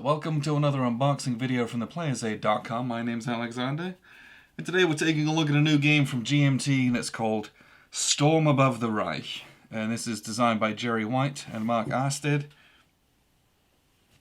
welcome to another unboxing video from theplayersaid.com. My name's Alexander, and today we're taking a look at a new game from GMT that's called Storm Above the Reich. And this is designed by Jerry White and Mark Arsted.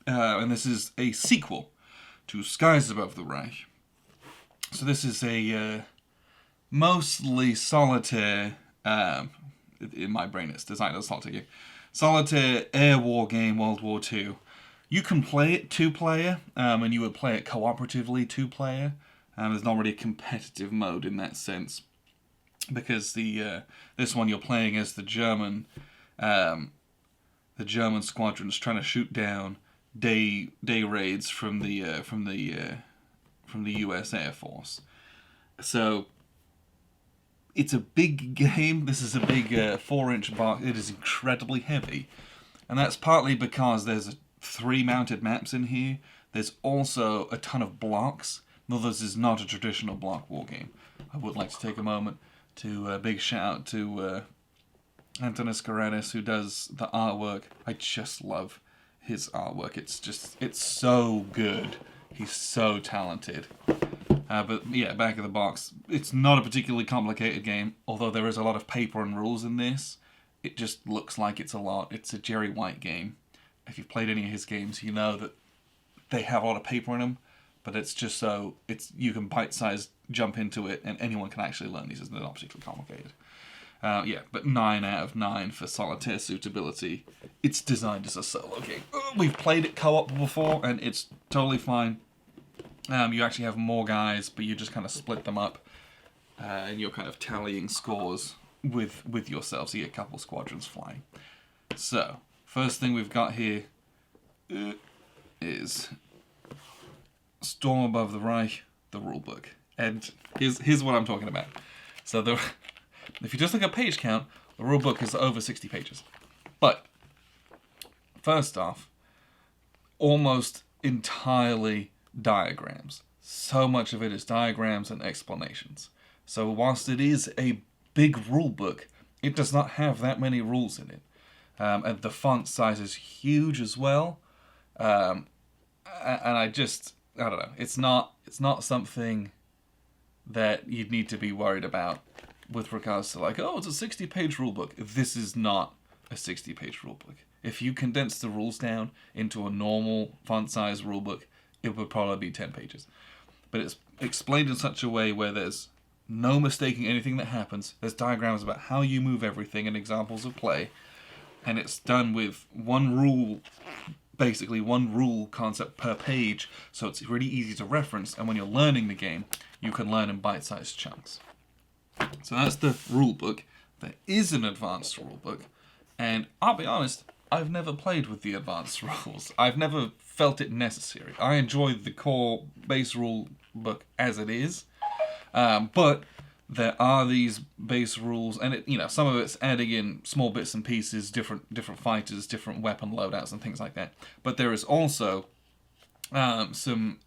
And this is a sequel to Skies Above the Reich. So this is a mostly solitaire, in my brain it's designed as a solitaire game, solitaire air war game, World War II. You can play it two-player, and you would play it cooperatively two-player. There's not really a competitive mode in that sense, because this one you're playing as the German squadrons trying to shoot down day raids from the U.S. Air Force. So it's a big game. This is a big 4-inch box. It is incredibly heavy, and that's partly because there's 3 mounted maps in here. There's also a ton of blocks. Though this is not a traditional block war game. I would like to take a moment to big shout out to Antonis Karanis, who does the artwork. I just love his artwork. It's so good. He's so talented. But yeah, back of the box. It's not a particularly complicated game, although there is a lot of paper and rules in this. It just looks like it's a lot. It's a Jerry White game. If you've played any of his games, you know that they have a lot of paper in them, but it's just so you can bite-sized jump into it, and anyone can actually learn these. They're not particularly complicated. Yeah, but 9 out of 9 for solitaire suitability. It's designed as a solo game. We've played it co-op before, and it's totally fine. You actually have more guys, but you just kind of split them up, and you're kind of tallying scores with yourselves. So you get a couple squadrons flying. So first thing we've got here is Storm Above the Reich, the Rulebook. And here's what I'm talking about. So if you just look at page count, the Rulebook is over 60 pages. But first off, almost entirely diagrams. So much of it is diagrams and explanations. So whilst it is a big rulebook, it does not have that many rules in it. And the font size is huge as well. And I don't know. It's not something that you'd need to be worried about with regards to like, oh, it's a 60-page rulebook. This is not a 60-page rulebook. If you condense the rules down into a normal font size rulebook, it would probably be 10 pages. But it's explained in such a way where there's no mistaking anything that happens. There's diagrams about how you move everything and examples of play. And it's done with one rule concept per page, so it's really easy to reference, and when you're learning the game, you can learn in bite-sized chunks. So that's the rulebook. There is an advanced rulebook, and I'll be honest, I've never played with the advanced rules. I've never felt it necessary. I enjoy the core base rulebook as it is, but there are these base rules, and some of it's adding in small bits and pieces, different fighters, different weapon loadouts, and things like that. But there is also some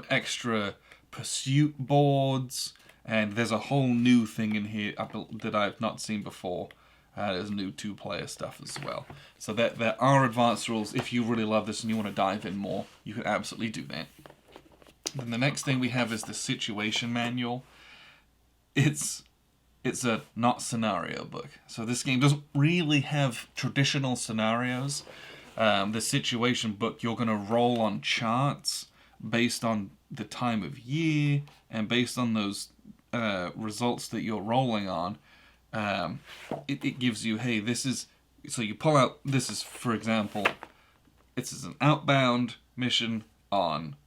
extra pursuit boards, and there's a whole new thing in here that I've not seen before. There's new 2-player stuff as well. So there are advanced rules. If you really love this and you want to dive in more, you can absolutely do that. Then the next thing we have is the situation manual. It's a not scenario book. So this game doesn't really have traditional scenarios. The situation book, you're going to roll on charts based on the time of year, and based on those results that you're rolling on, it gives you, hey, this is, so you pull out, this is, for example, this is an outbound mission on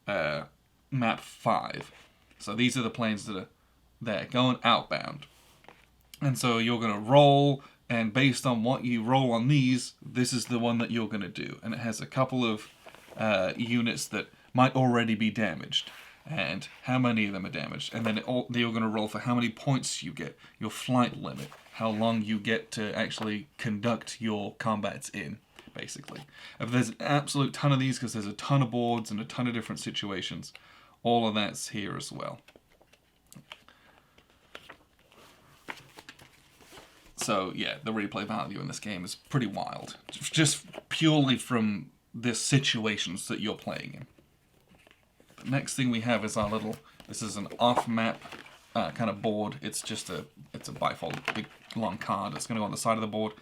map 5. So these are the planes that are there, going outbound. And so you're going to roll, and based on what you roll on these, this is the one that you're going to do. And it has a couple of units that might already be damaged, and how many of them are damaged. And then you're going to roll for how many points you get, your flight limit, how long you get to actually conduct your combats in, basically. If there's an absolute ton of these, because there's a ton of boards and a ton of different situations, all of that's here as well. So yeah, the replay value in this game is pretty wild. Just purely from the situations that you're playing in. The next thing we have is our little, this is an off-map kind of board. It's a bifold, big long card. It's going to go on the side of the board.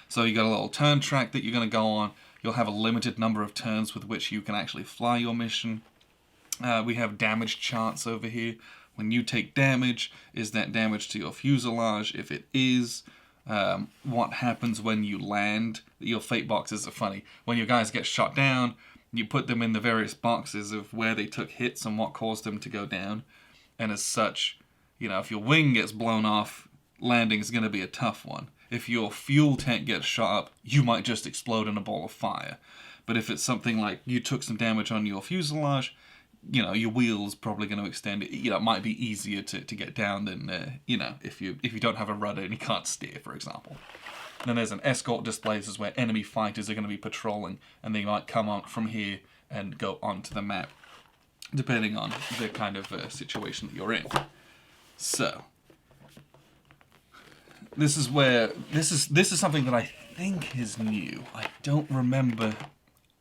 So you got a little turn track that you're going to go on. You'll have a limited number of turns with which you can actually fly your mission. We have damage charts over here. When you take damage, is that damage to your fuselage? If it is, what happens when you land? Your fate boxes are funny. When your guys get shot down, you put them in the various boxes of where they took hits and what caused them to go down. And as such, you know, if your wing gets blown off, landing is going to be a tough one. If your fuel tank gets shot up, you might just explode in a ball of fire. But if it's something like you took some damage on your fuselage, you know, your wheel's probably going to extend. You know, it might be easier to get down than, you know, if you don't have a rudder and you can't steer, for example. And then there's an escort display. This is where enemy fighters are going to be patrolling, and they might come out from here and go onto the map, depending on the kind of situation that you're in. So, this is where, this is something that I think is new. I don't remember.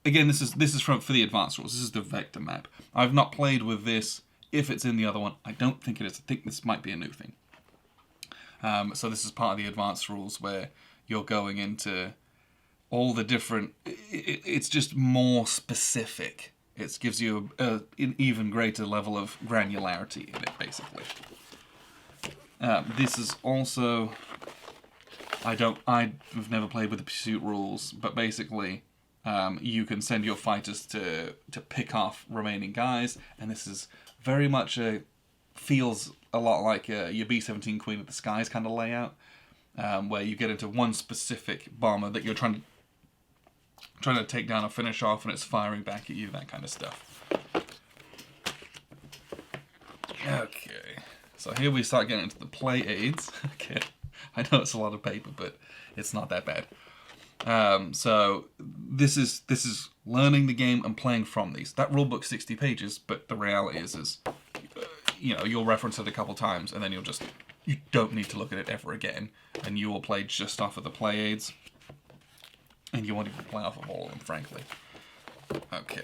Again, this is for the advanced rules. This is the vector map. I've not played with this. If it's in the other one, I don't think it is. I think this might be a new thing. So this is part of the advanced rules where you're going into all the different. It's just more specific. It gives you an even greater level of granularity in it, basically. This is also. I've never played with the pursuit rules, but basically. You can send your fighters to pick off remaining guys, and this is very much feels a lot like your B-17 Queen of the Skies kind of layout, where you get into one specific bomber that you're trying to take down or finish off, and it's firing back at you, that kind of stuff. Okay, so here we start getting into the play aids. Okay, I know it's a lot of paper, but it's not that bad. So this is learning the game and playing from these. That rulebook's 60 pages, but the reality is you know, you'll reference it a couple times and then you don't need to look at it ever again, and you will play just off of the play aids, and you won't even play off of all of them, frankly. Okay,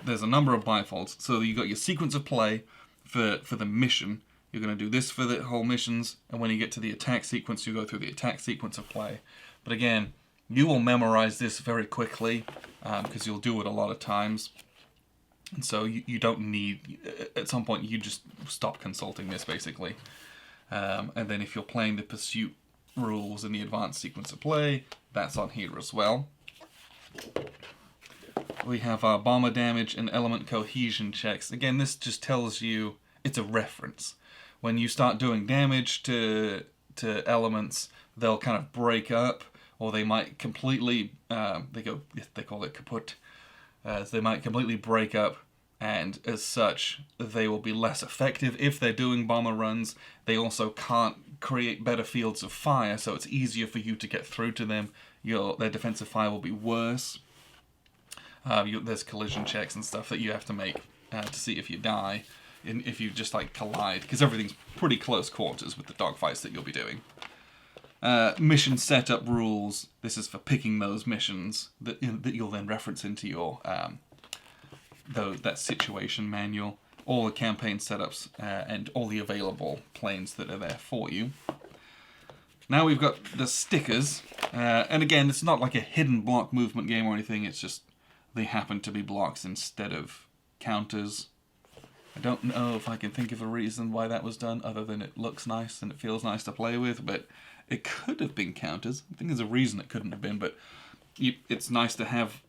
there's a number of bifolds. So you got your sequence of play for the mission. You're going to do this for the whole missions, and when you get to the attack sequence, you go through the attack sequence of play. But again, you will memorize this very quickly because you'll do it a lot of times. And so you don't need, at some point, you just stop consulting this, basically. And then if you're playing the pursuit rules in the advanced sequence of play, that's on here as well. We have our bomber damage and element cohesion checks. Again, this just tells you it's a reference. When you start doing damage to elements, they'll kind of break up, or they might completely, they call it kaput. They might completely break up, and as such, they will be less effective if they're doing bomber runs. They also can't create better fields of fire, so it's easier for you to get through to them. Their defensive fire will be worse. There's collision checks and stuff that you have to make to see if you die, if you just like collide, because everything's pretty close quarters with the dogfights that you'll be doing. Mission setup rules. This is for picking those missions that you'll then reference into your that situation manual. All the campaign setups and all the available planes that are there for you. Now we've got the stickers, and again, it's not like a hidden block movement game or anything. It's just they happen to be blocks instead of counters. I don't know if I can think of a reason why that was done, other than it looks nice and it feels nice to play with, but it could have been counters. I think there's a reason it couldn't have been, but it's nice to have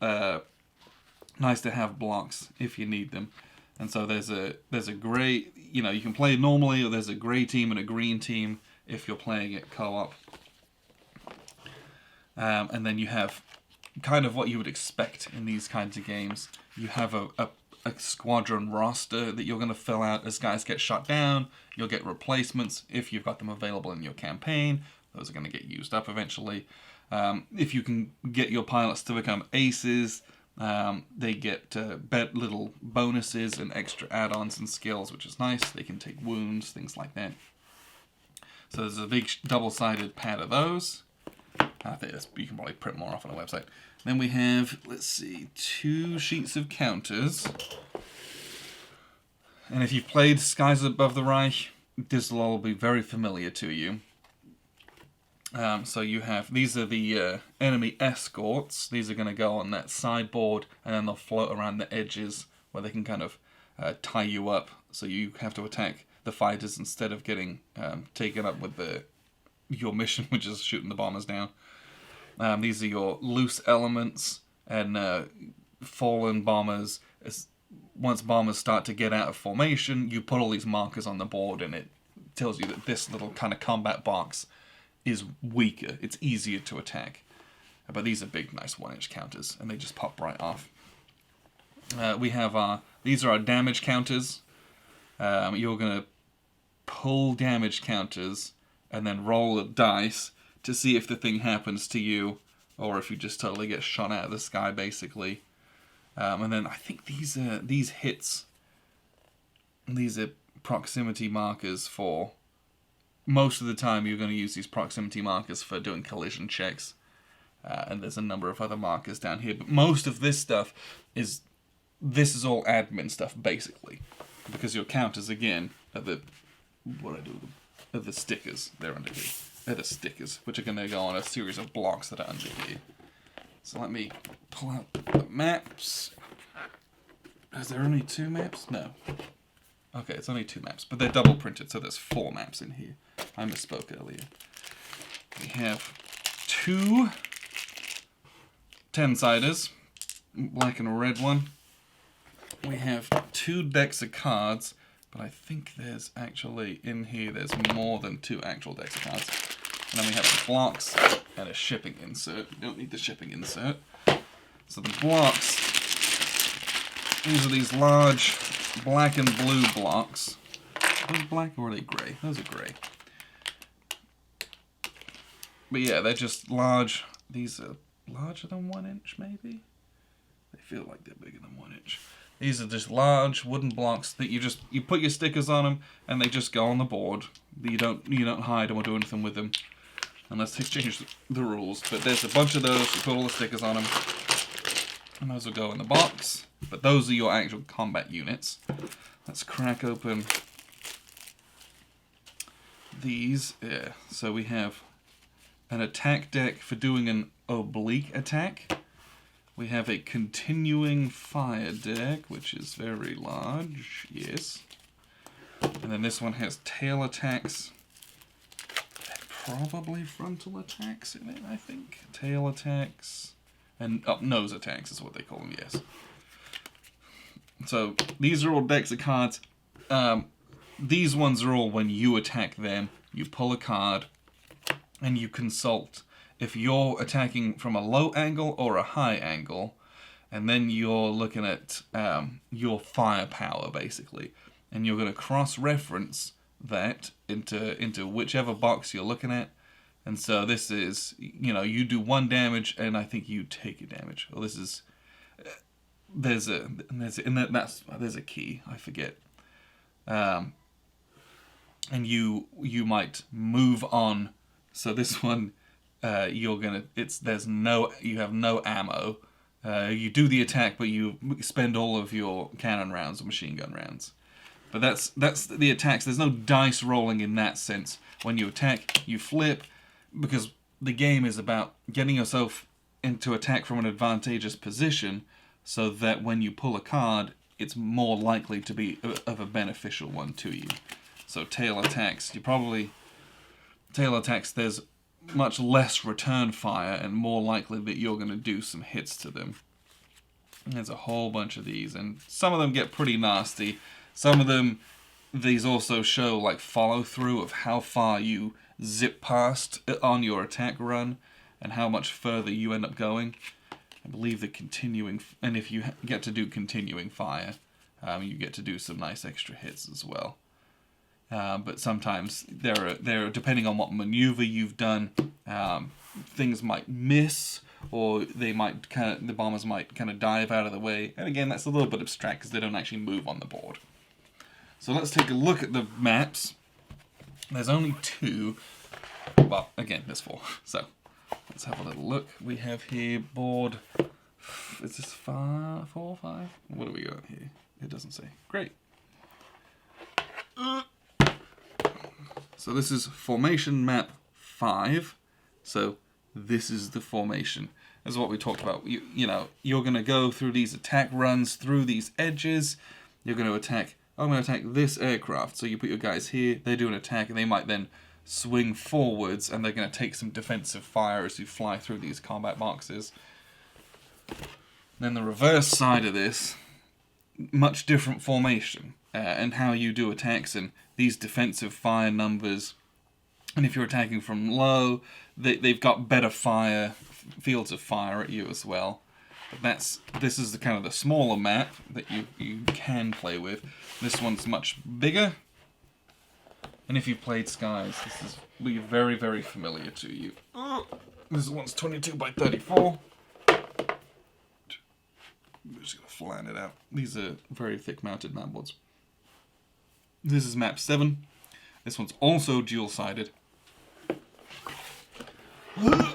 blocks if you need them. And so there's a gray, you know, you can play normally, or there's a gray team and a green team if you're playing it co-op. And then you have kind of what you would expect in these kinds of games. You have a squadron roster that you're going to fill out as guys get shot down. You'll get replacements if you've got them available in your campaign. Those are going to get used up eventually. If you can get your pilots to become aces, they get little bonuses and extra add-ons and skills, which is nice. They can take wounds, things like that. So there's a big double-sided pad of those. I think you can probably print more off on a website. Then we have, let's see, 2 sheets of counters. And if you've played Skies Above the Reich, this will all be very familiar to you. So you have, these are the enemy escorts. These are going to go on that sideboard, and then they'll float around the edges where they can kind of tie you up. So you have to attack the fighters instead of getting taken up with your mission, which is shooting the bombers down. These are your loose elements and fallen bombers. Once bombers start to get out of formation, you put all these markers on the board, and it tells you that this little kind of combat box is weaker. It's easier to attack. But these are big, nice 1-inch counters, and they just pop right off. We have these are our damage counters. You're going to pull damage counters and then roll a dice to see if the thing happens to you, or if you just totally get shot out of the sky, basically. And then I think these hits, these are proximity markers for... Most of the time you're going to use these proximity markers for doing collision checks. And there's a number of other markers down here. But most of this stuff is... This is all admin stuff, basically. Because your counters, again, are the... What do I do with them? Are the stickers. They're under here. They're the stickers, which are going to go on a series of blocks that are under here. So let me pull out the maps. Is there only 2 maps? No. Okay, it's only 2 maps, but they're double printed, so there's 4 maps in here. I misspoke earlier. We have 2 10-siders, black and a red one. We have 2 decks of cards, but I think there's actually, in here, there's more than 2 actual decks of cards. And then we have blocks and a shipping insert. You don't need the shipping insert. So the blocks, these are these large black and blue blocks. Are those black or are they grey? Those are grey. But yeah, they're just large. These are larger than 1 inch, maybe? They feel like they're bigger than 1 inch. These are just large wooden blocks that you put your stickers on them, and they just go on the board. You don't hide them or do anything with them, unless they change the rules. But there's a bunch of those. You put all the stickers on them, and those will go in the box. But those are your actual combat units. Let's crack open these. Yeah. So we have an attack deck for doing an oblique attack. We have a continuing fire deck, which is very large, yes. And then this one has tail attacks, probably frontal attacks in it, I think. Tail attacks, and nose attacks is what they call them, yes. So these are all decks of cards. These ones are all when you attack them, you pull a card, and you consult if you're attacking from a low angle or a high angle, and then you're looking at your firepower, basically. And you're going to cross-reference that into whichever box you're looking at. And so this is, you do 1 damage, and I think you take a damage. Well, this is... There's a key, I forget. And you might move on. So this one... you have no ammo. You do the attack, but you spend all of your cannon rounds or machine gun rounds. But that's the attacks. There's no dice rolling in that sense. When you attack, you flip, because the game is about getting yourself into attack from an advantageous position, so that when you pull a card, it's more likely to be of a beneficial one to you. So tail attacks, there's much less return fire and more likely that you're going to do some hits to them. And there's a whole bunch of these, and some of them get pretty nasty. Some of them, these also show like follow through of how far you zip past on your attack run and how much further you end up going. I believe the continuing, and if you get to do continuing fire, you get to do some nice extra hits as well. But sometimes there, depending on what maneuver you've done, things might miss, or the bombers might kind of dive out of the way. And again, that's a little bit abstract because they don't actually move on the board. So let's take a look at the maps. There's only 2. Well, again, there's 4. So let's have a little look. We have here board, is this 4 or 5? What do we got here? It doesn't say. Great. So this is formation map 5. So this is the formation. This is what we talked about. You know, you're going to go through these attack runs through these edges. You're going to attack, I'm going to attack this aircraft. So you put your guys here, they do an attack, and they might then swing forwards, and they're going to take some defensive fire as you fly through these combat boxes. Then the reverse side of this, much different formation, and how you do attacks and these defensive fire numbers. And if you're attacking from low, they've got better fire, fields of fire at you as well. But this is the kind of the smaller map that you can play with. This one's much bigger. And if you've played Skies, this will be very, very familiar to you. This one's 22 by 34. I'm just going to flatten it out. These are very thick mounted map boards. This is map 7. This one's also dual-sided. Over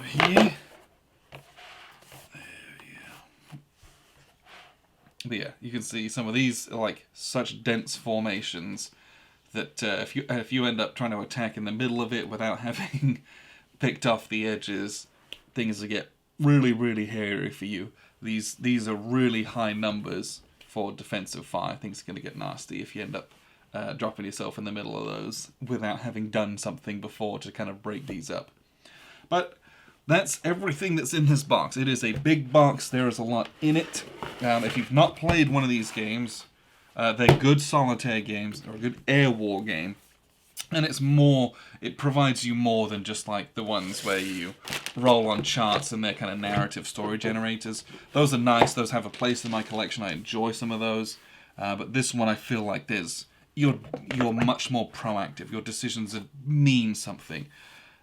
here. But yeah, you can see some of these are like such dense formations that if you end up trying to attack in the middle of it without having picked off the edges, things will get really, really hairy for you. These are really high numbers for defensive fire. Things are going to get nasty if you end up dropping yourself in the middle of those without having done something before to kind of break these up. But that's everything that's in this box. It is a big box. There is a lot in it. If you've not played one of these games, they're good solitaire games. They're a good air war game. And it provides you more than just like the ones where you roll on charts and they're kind of narrative story generators. Those are nice. Those have a place in my collection. I enjoy some of those. But this one I feel like you're much more proactive. Your decisions mean something.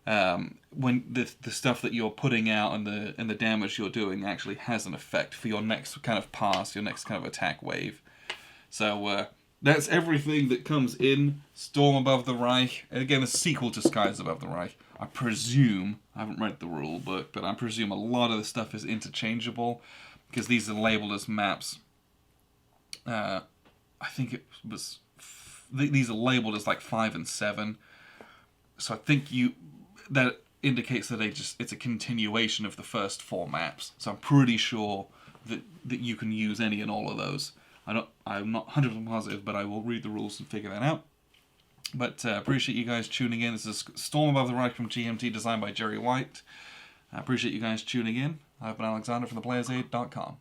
When the stuff that you're putting out and the damage you're doing actually has an effect for your next kind of pass, your next kind of attack wave. So that's everything that comes in Storm Above the Reich. Again, a sequel to Skies Above the Reich. I presume, I haven't read the rule book, but I presume a lot of the stuff is interchangeable because these are labeled as maps. I think it was these are labeled as like 5 and 7. So I think that indicates that it's a continuation of the first 4 maps. So I'm pretty sure that you can use any and all of those. I'm not 100% positive, but I will read the rules and figure that out. But appreciate you guys tuning in. This is Storm Above the Reich from GMT, designed by Jerry White. I appreciate you guys tuning in. I've been Alexander from theplayersaid.com.